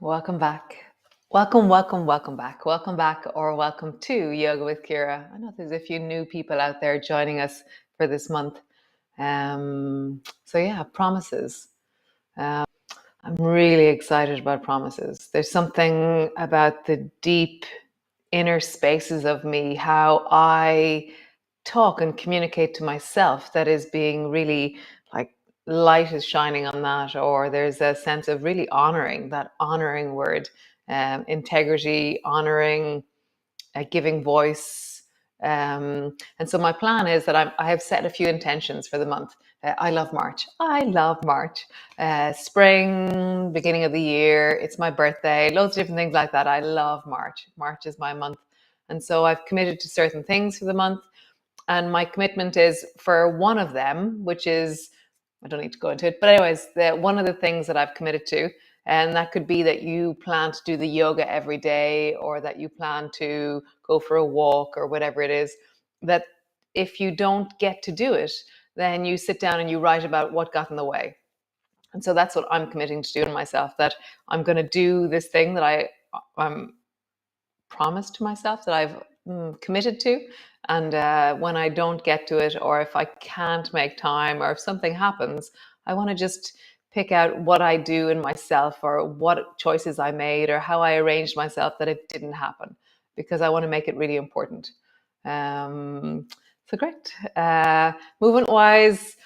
Welcome back. Welcome back. Welcome back or welcome to Yoga with Ciara. I know there's a few new people out there joining us for this month. Promises. I'm really excited about promises. There's something about the deep inner spaces of me, how I talk and communicate to myself, that is being really like light is shining on that, or there's a sense of really honoring that honoring word, integrity, honoring, giving voice. And so my plan is that I have set a few intentions for the month. I love March. I love March. Spring, beginning of the year. It's my birthday. Loads of different things like that. I love March. March is my month. And so I've committed to certain things for the month. And my commitment is for one of them, which is, I don't need to go into it, but anyways, one of the things that I've committed to, and that could be that you plan to do the yoga every day, or that you plan to go for a walk, or whatever it is, that if you don't get to do it, then you sit down and you write about what got in the way. And so that's what I'm committing to doing myself, that I'm going to do this thing that I'm promised to myself, that I've committed to. And when I don't get to it, or if I can't make time, or if something happens, I want to just pick out what I do in myself, or what choices I made, or how I arranged myself that it didn't happen, because I want to make it really important. So great. Movement wise,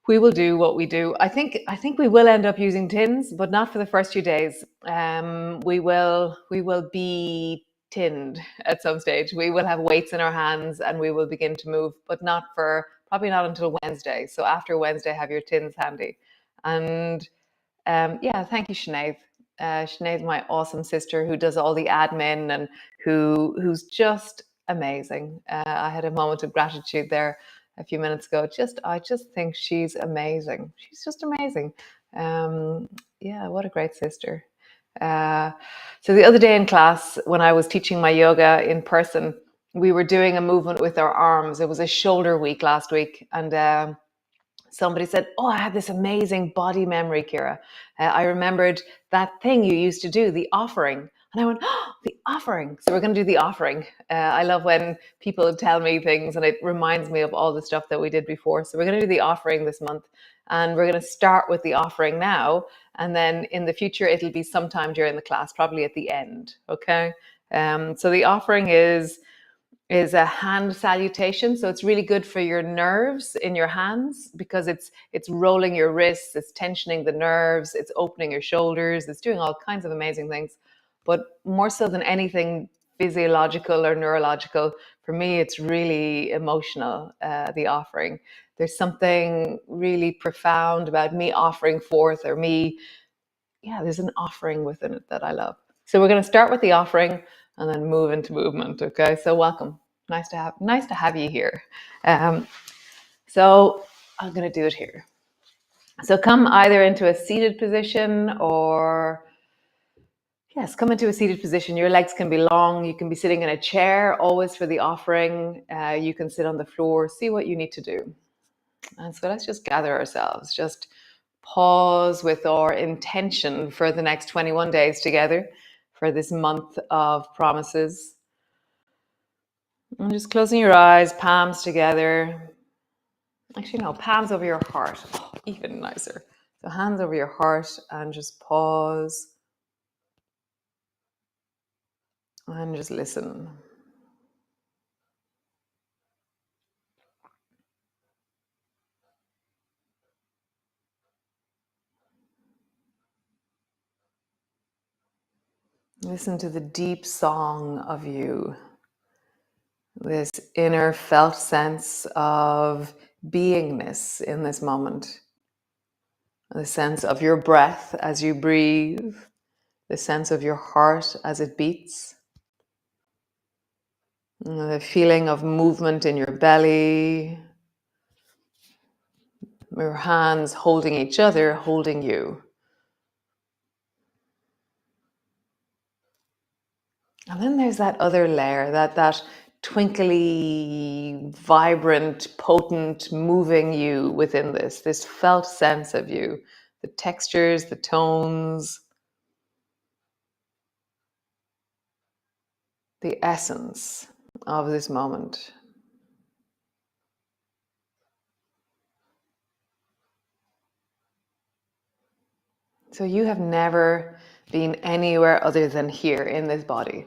we will do what we do. I think we will end up using tins, but not for the first few days. We will be tinned at some stage. We will have weights in our hands and we will begin to move, but probably not until Wednesday. So after Wednesday, have your tins handy. And thank you, Sinead. Sinead's my awesome sister who does all the admin and who's just amazing. I had a moment of gratitude there a few minutes ago. I just think she's amazing. She's just amazing. What a great sister. So the other day in class, when I was teaching my yoga in person, we were doing a movement with our arms. It was a shoulder week last week, and somebody said, "Oh, I had this amazing body memory, Ciara. I remembered that thing you used to do, the offering." And I went, "Oh, the offering." So we're going to do the offering. I love when people tell me things and it reminds me of all the stuff that we did before. So we're going to do the offering this month. And we're going to start with the offering now. And then in the future, it'll be sometime during the class, probably at the end. Okay. So the offering is a hand salutation. So it's really good for your nerves in your hands, because it's rolling your wrists, it's tensioning the nerves, it's opening your shoulders, it's doing all kinds of amazing things. But more so than anything physiological or neurological, for me, it's really emotional, the offering. There's something really profound about me offering forth, or there's an offering within it that I love. So we're going to start with the offering and then move into movement. Okay, so welcome. Nice to have you here. So I'm going to do it here. So come either into a seated position, or yes, come into a seated position. Your legs can be long. You can be sitting in a chair, always for the offering. You can sit on the floor. See what you need to do. And so let's just gather ourselves. Just pause with our intention for the next 21 days together, for this month of promises. And just closing your eyes, palms together. Actually, no, palms over your heart. Oh, even nicer. So hands over your heart, and just pause and just listen. Listen to the deep song of you, this inner felt sense of beingness in this moment, the sense of your breath as you breathe, the sense of your heart as it beats, the feeling of movement in your belly, your hands holding each other, holding you. And then there's that other layer, that twinkly, vibrant, potent, moving you within this felt sense of you, the textures, the tones, the essence of this moment. So you have never been anywhere other than here in this body.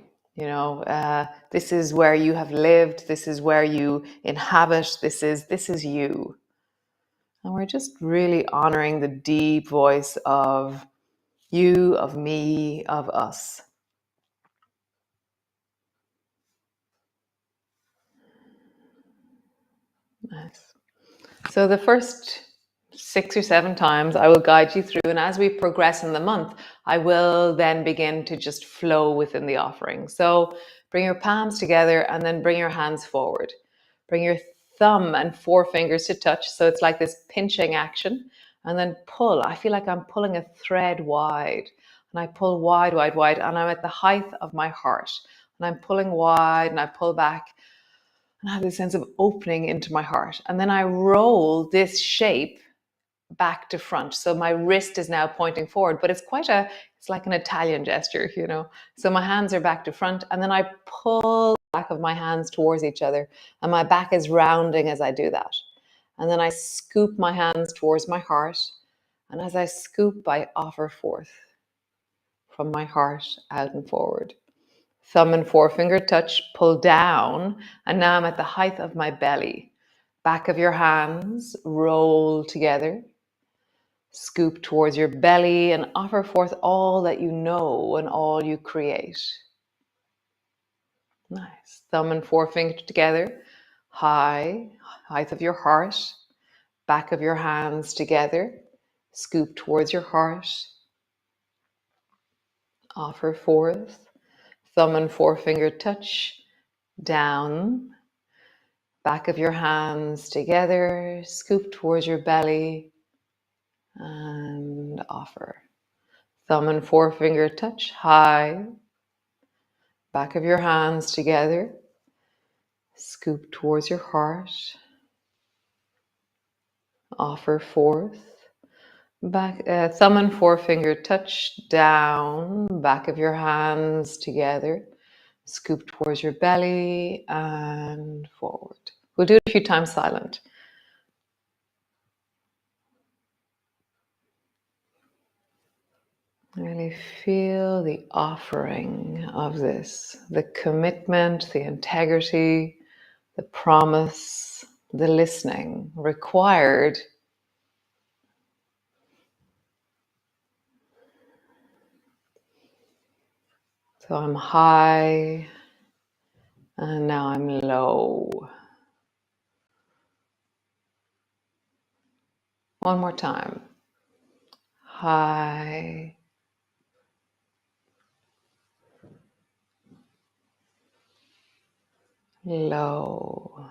This is where you have lived. This is where you inhabit. This is you. And we're just really honoring the deep voice of you, of me, of us. Nice. So the first 6 or 7 times I will guide you through, and as we progress in the month, I will then begin to just flow within the offering. So bring your palms together and then bring your hands forward. Bring your thumb and forefingers to touch. So it's like this pinching action. And then pull. I feel like I'm pulling a thread wide. And I pull wide, wide, wide. And I'm at the height of my heart. And I'm pulling wide and I pull back. And I have this sense of opening into my heart. And then I roll this shape back to front. So my wrist is now pointing forward, but it's like an Italian gesture. So my hands are back to front, and then I pull the back of my hands towards each other, and my back is rounding as I do that. And then I scoop my hands towards my heart, and as I scoop, I offer forth from my heart out and forward. Thumb and forefinger touch, pull down, and now I'm at the height of my belly. Back of your hands roll together. Scoop towards your belly and offer forth all that you know and all you create. Nice. Thumb and forefinger together. Height of your heart. Back of your hands together. Scoop towards your heart. Offer forth. Thumb and forefinger touch. Down. Back of your hands together. Scoop towards your belly. And offer. Thumb and forefinger touch. High. Back of your hands together. Scoop towards your heart. Offer forth. Back, thumb and forefinger touch down. Back of your hands together. Scoop towards your belly and forward. We'll do it a few times silent. Really feel the offering of this, the commitment, the integrity, the promise, the listening required. So I'm high and now I'm low. One more time. High, low.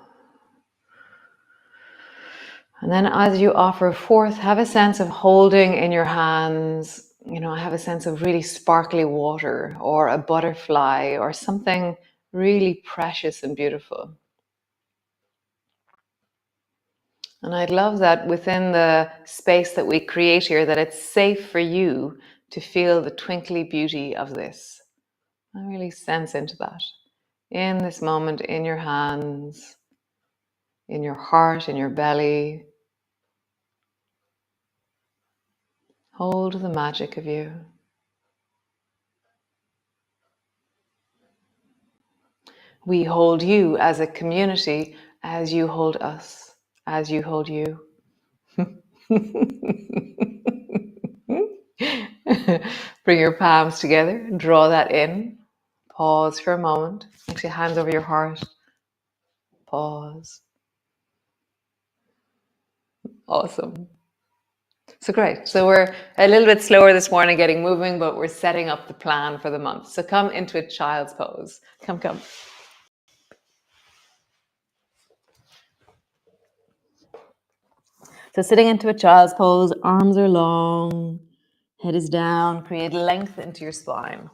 And then as you offer forth, have a sense of holding in your hands, I have a sense of really sparkly water or a butterfly or something really precious and beautiful. And I'd love that within the space that we create here, that it's safe for you to feel the twinkly beauty of this. I really sense into that. In this moment, in your hands, in your heart, in your belly. Hold the magic of you. We hold you as a community as you hold us, as you hold you. Bring your palms together, draw that in. Pause for a moment. Place your hands over your heart. Pause. Awesome. So great. So we're a little bit slower this morning getting moving, but we're setting up the plan for the month. So come into a child's pose. Come. So sitting into a child's pose, arms are long, head is down, create length into your spine.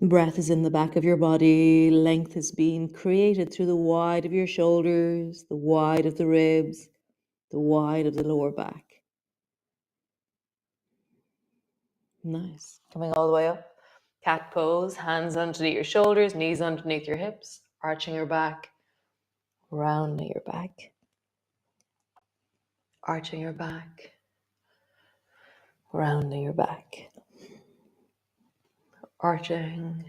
Breath is in the back of your body. Length is being created through the wide of your shoulders, the wide of the ribs, the wide of the lower back. Nice. Coming all the way up. Cat pose, hands underneath your shoulders, knees underneath your hips, arching your back, rounding your back, arching your back, rounding your back, arching,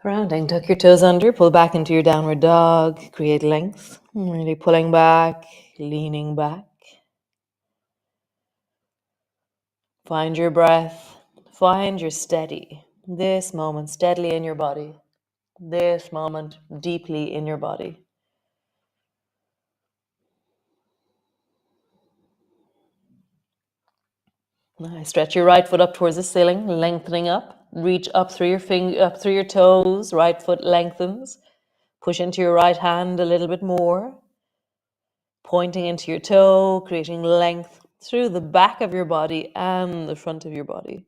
rounding. Tuck your toes under, pull back into your downward dog, create length. Really pulling back, leaning back. Find your breath, find your steady. This moment steadily in your body. This moment deeply in your body. Nice. Stretch your right foot up towards the ceiling, lengthening up. Reach up through up through your toes. Right foot lengthens. Push into your right hand a little bit more. Pointing into your toe, creating length through the back of your body and the front of your body.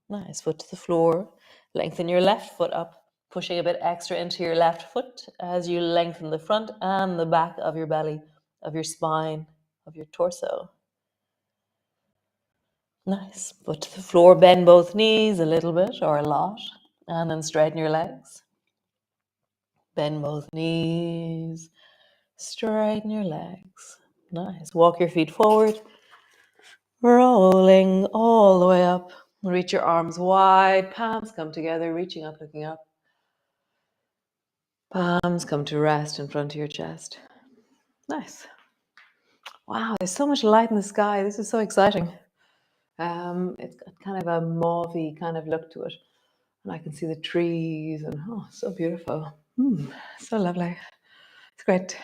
Nice. Foot to the floor. Lengthen your left foot up, pushing a bit extra into your left foot as you lengthen the front and the back of your belly, of your spine, of your torso. Nice. Foot to the floor, bend both knees a little bit or a lot, and then straighten your legs. Bend both knees, straighten your legs. Nice. Walk your feet forward, rolling all the way up. Reach your arms wide, palms come together, reaching up, looking up. Palms come to rest in front of your chest. Nice. Wow, there's so much light in the sky. This is so exciting. It's got kind of a mauvey kind of look to it. And I can see the trees and so beautiful. So lovely. It's great.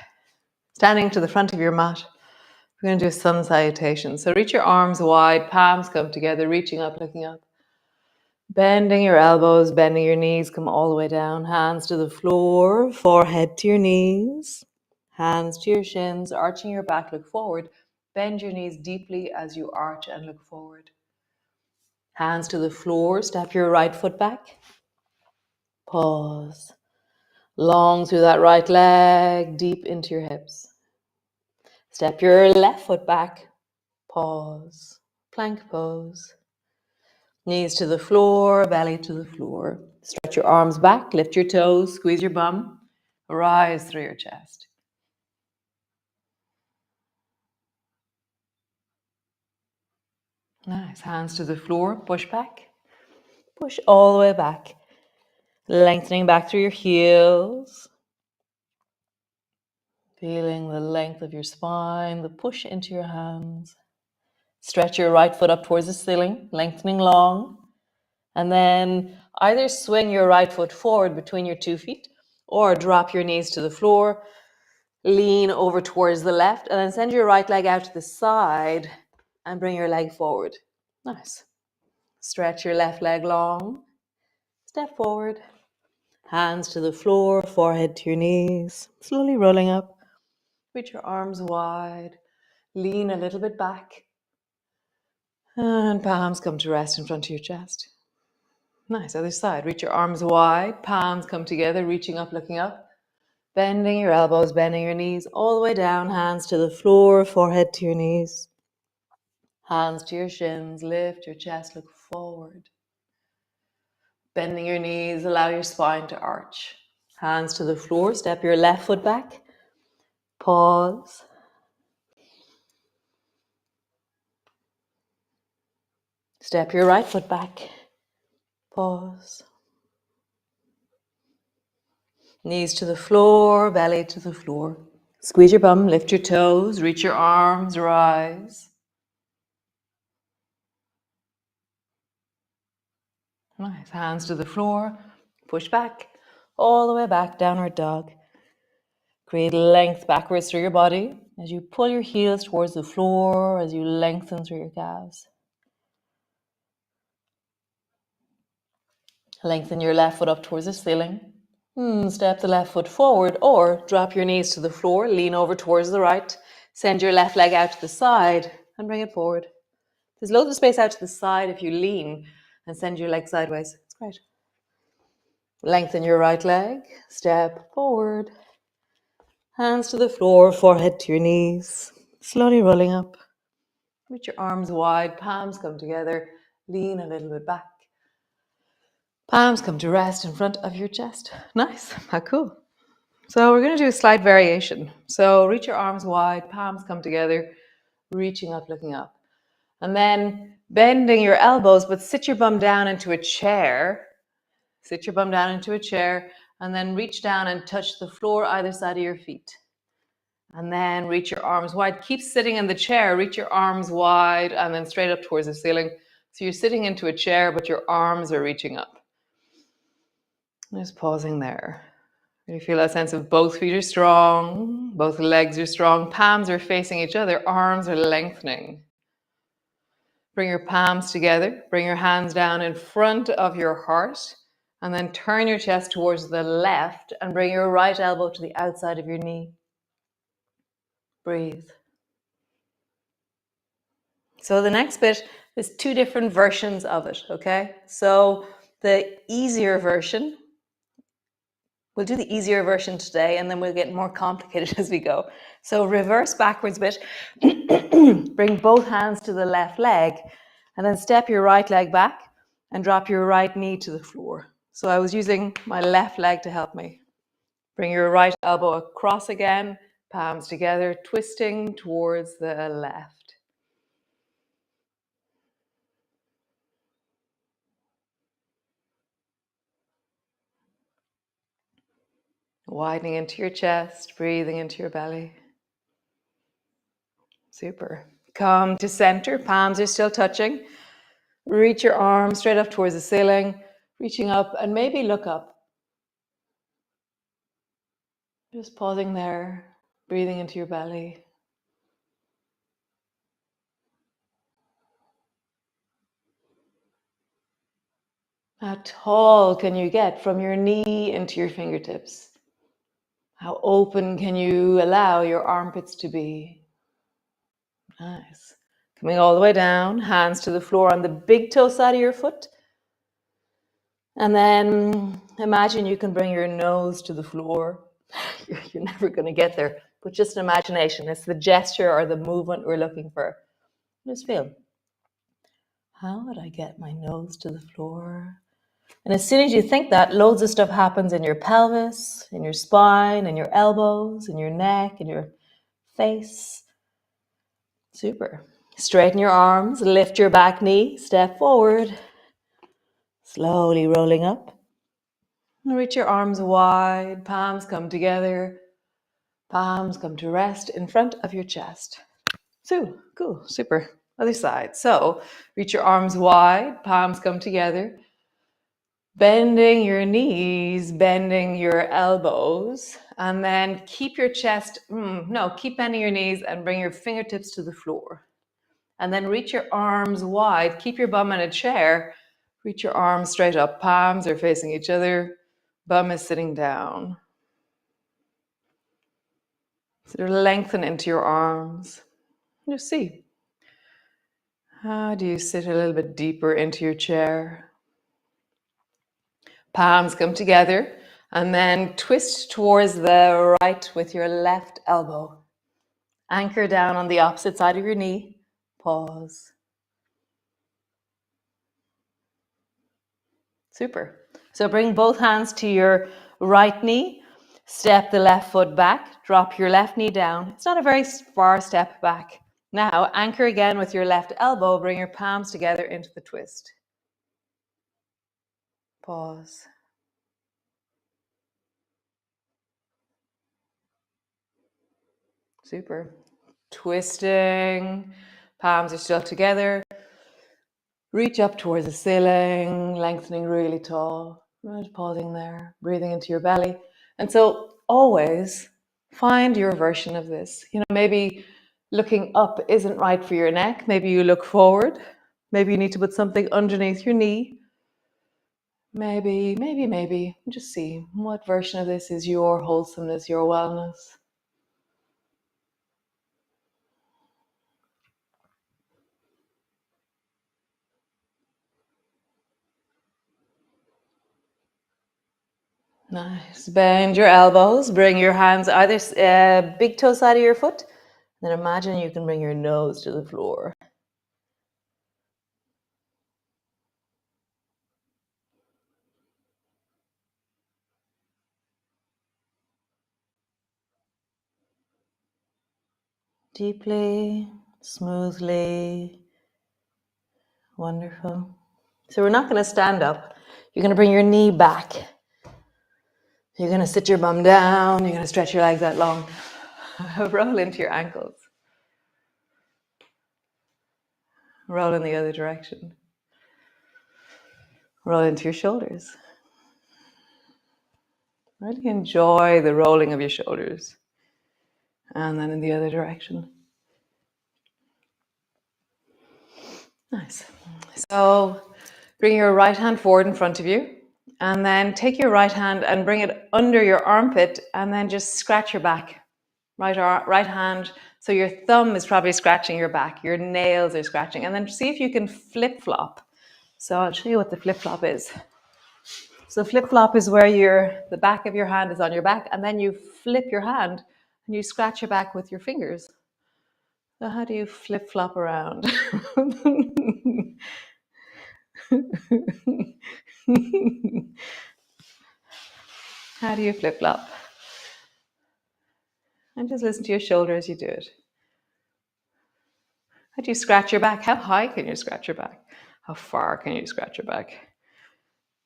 Standing to the front of your mat, we're going to do a sun salutation. So reach your arms wide, palms come together, reaching up, looking up. Bending your elbows, bending your knees, come all the way down. Hands to the floor, forehead to your knees. Hands to your shins, arching your back, look forward. Bend your knees deeply as you arch and look forward. Hands to the floor, step your right foot back. Pause. Long through that right leg, deep into your hips. Step your left foot back. Pause. Plank pose. Knees to the floor, belly to the floor. Stretch your arms back, lift your toes, squeeze your bum. Rise through your chest. Nice. Hands to the floor, push back. Push all the way back. Lengthening back through your heels. Feeling the length of your spine, the push into your hands. Stretch your right foot up towards the ceiling, lengthening long. And then either swing your right foot forward between your 2 feet or drop your knees to the floor, lean over towards the left, and then send your right leg out to the side and bring your leg forward. Nice. Stretch your left leg long. Step forward. Hands to the floor, forehead to your knees. Slowly rolling up. Reach your arms wide. Lean a little bit back. And palms come to rest in front of your chest. Nice. Other side. Reach your arms wide. Palms come together, reaching up, looking up. Bending your elbows, bending your knees all the way down. Hands to the floor, forehead to your knees. Hands to your shins. Lift your chest, look forward. Bending your knees, allow your spine to arch. Hands to the floor. Step your left foot back. Pause. Step your right foot back. Pause. Knees to the floor, belly to the floor. Squeeze your bum, lift your toes, reach your arms, rise. Nice. Hands to the floor, push back, all the way back, downward dog. Create length backwards through your body as you pull your heels towards the floor, as you lengthen through your calves. Lengthen your left foot up towards the ceiling. Step the left foot forward or drop your knees to the floor, lean over towards the right. Send your left leg out to the side and bring it forward. There's loads of space out to the side if you lean and send your leg sideways. It's great. Lengthen your right leg, step forward. Hands to the floor, forehead to your knees. Slowly rolling up. Reach your arms wide, palms come together, lean a little bit back. Palms come to rest in front of your chest. Nice, how cool. So we're going to do a slight variation. So reach your arms wide, palms come together, reaching up, looking up. And then bending your elbows, but sit your bum down into a chair. Sit your bum down into a chair, and then reach down and touch the floor either side of your feet. And then reach your arms wide. Keep sitting in the chair, reach your arms wide, and then straight up towards the ceiling. So you're sitting into a chair, but your arms are reaching up. Just pausing there. You feel that sense of both feet are strong, both legs are strong, palms are facing each other, arms are lengthening. Bring your palms together, bring your hands down in front of your heart, and then turn your chest towards the left and bring your right elbow to the outside of your knee. Breathe. So the next bit is two different versions of it, okay? So the easier version, we'll do the easier version today, and then we'll get more complicated as we go. So reverse backwards bit, bring both hands to the left leg, and then step your right leg back and drop your right knee to the floor. So I was using my left leg to help me. Bring your right elbow across again, palms together, twisting towards the left. Widening into your chest, breathing into your belly. Super. Come to center, palms are still touching. Reach your arms straight up towards the ceiling, reaching up and maybe look up. Just pausing there, breathing into your belly. How tall can you get from your knee into your fingertips? How open can you allow your armpits to be? Nice. Coming all the way down, hands to the floor on the big toe side of your foot. And then imagine you can bring your nose to the floor. You're never going to get there, but just an imagination. It's the gesture or the movement we're looking for. Just feel, how would I get my nose to the floor? And as soon as you think that, loads of stuff happens in your pelvis, in your spine, in your elbows, in your neck, in your face. Super. Straighten your arms, lift your back knee, step forward. Slowly rolling up. Reach your arms wide, palms come together. Palms come to rest in front of your chest. So, cool, super. Other side. So, reach your arms wide, palms come together. Bending your knees, bending your elbows, and then keep your chest, keep bending your knees and bring your fingertips to the floor. And then reach your arms wide, keep your bum in a chair, reach your arms straight up, palms are facing each other, bum is sitting down. So lengthen into your arms. Just see. How do you sit a little bit deeper into your chair? Palms come together and then twist towards the right with your left elbow. Anchor down on the opposite side of your knee. Pause. Super. So bring both hands to your right knee. Step the left foot back. Drop your left knee down. It's not a very far step back. Now anchor again with your left elbow. Bring your palms together into the twist. Pause. Super. Twisting. Palms are still together. Reach up towards the ceiling, lengthening really tall. Just pausing there, breathing into your belly. And so always find your version of this. Maybe looking up isn't right for your neck. Maybe you look forward. Maybe you need to put something underneath your knee. Maybe. Just see what version of this is your wholesomeness, your wellness. Nice. Bend your elbows. Bring your hands either big toe side of your foot. Then imagine you can bring your nose to the floor. deeply, smoothly. Wonderful. So we're not going to stand up. You're going to bring your knee back. You're going to sit your bum down. You're going to stretch your legs out long. Roll into your ankles. Roll in the other direction. Roll into your shoulders. Really enjoy the rolling of your shoulders. And then in the other direction. Nice. So bring your right hand forward in front of you. And then take your right hand and bring it under your armpit and then just scratch your back. Right hand. So your thumb is probably scratching your back. Your nails are scratching. And then see if you can flip-flop. So I'll show you what the flip-flop is. So flip-flop is where the back of your hand is on your back and then you flip your hand and you scratch your back with your fingers. So how do you flip-flop around? How do you flip-flop? And just listen to your shoulder as you do it. How do you scratch your back? How high can you scratch your back? How far can you scratch your back?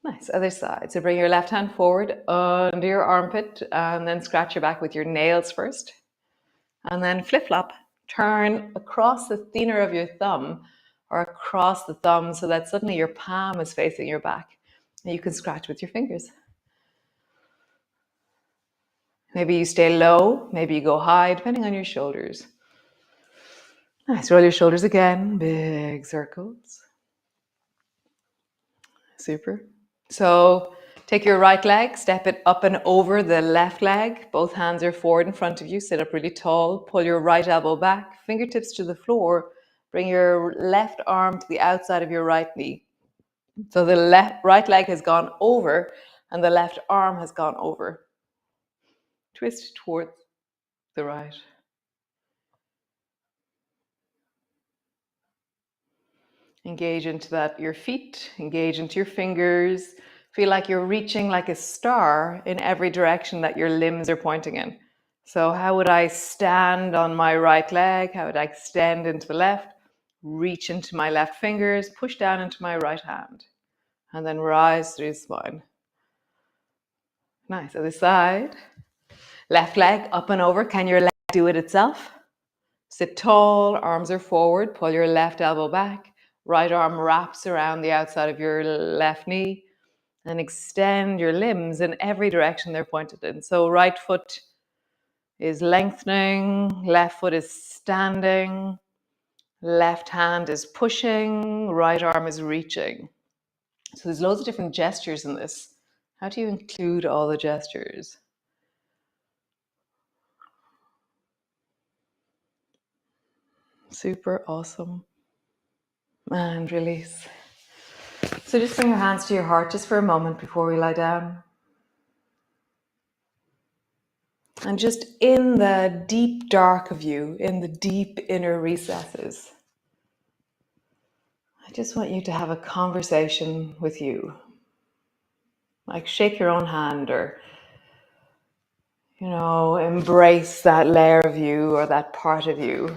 Nice. Other side. So bring your left hand forward under your armpit and then scratch your back with your nails first. And then flip-flop. Turn across the thinner of your thumb or across the thumb so that suddenly your palm is facing your back. And you can scratch with your fingers. Maybe you stay low, maybe you go high, depending on your shoulders. Nice. Roll your shoulders again. Big circles. Super. So take your right leg, step it up and over the left leg. Both hands are forward in front of you. Sit up really tall. Pull your right elbow back, fingertips to the floor. Bring your left arm to the outside of your right knee. So the right leg has gone over and the left arm has gone over. Twist towards the right. Engage into that, your feet, engage into your fingers. Feel like you're reaching like a star in every direction that your limbs are pointing in. So how would I stand on my right leg? How would I extend into the left? Reach into my left fingers, push down into my right hand, and then rise through the spine. Nice. Other side. Left leg up and over. Can your leg do it itself? Sit tall, arms are forward, pull your left elbow back. Right arm wraps around the outside of your left knee and extend your limbs in every direction they're pointed in. So right foot is lengthening, left foot is standing, left hand is pushing, right arm is reaching. So there's loads of different gestures in this. How do you include all the gestures? Super awesome. And release. So just bring your hands to your heart just for a moment before we lie down. And just in the deep dark of you, in the deep inner recesses, I just want you to have a conversation with you. Like shake your own hand or, embrace that layer of you or that part of you.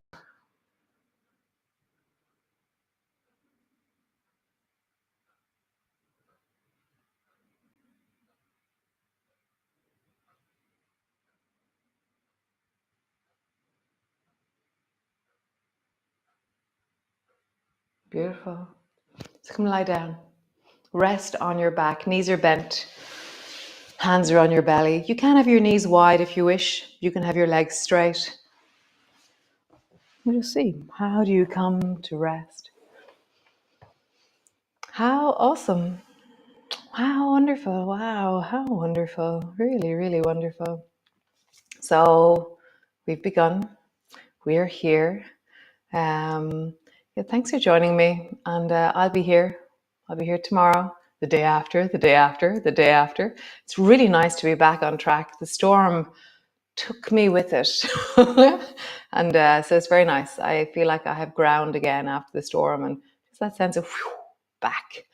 Beautiful. So come lie down. Rest on your back. Knees are bent. Hands are on your belly. You can have your knees wide if you wish. You can have your legs straight. We'll just see. How do you come to rest? How awesome. How wonderful. Wow. How wonderful. Really, really wonderful. So we've begun. We are here. Thanks for joining me. And I'll be here. I'll be here tomorrow, the day after, the day after, the day after. It's really nice to be back on track. The storm took me with it. And so it's very nice. I feel like I have ground again after the storm and just that sense of back.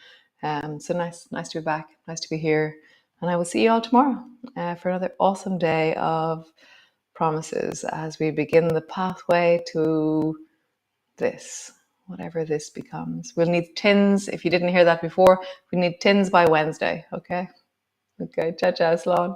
So nice to be back. Nice to be here. And I will see you all tomorrow for another awesome day of promises as we begin the pathway to this, whatever this becomes. We'll need tins. If you didn't hear that before, we need tins by Wednesday. Okay. Okay. Ciao, ciao, Sloan.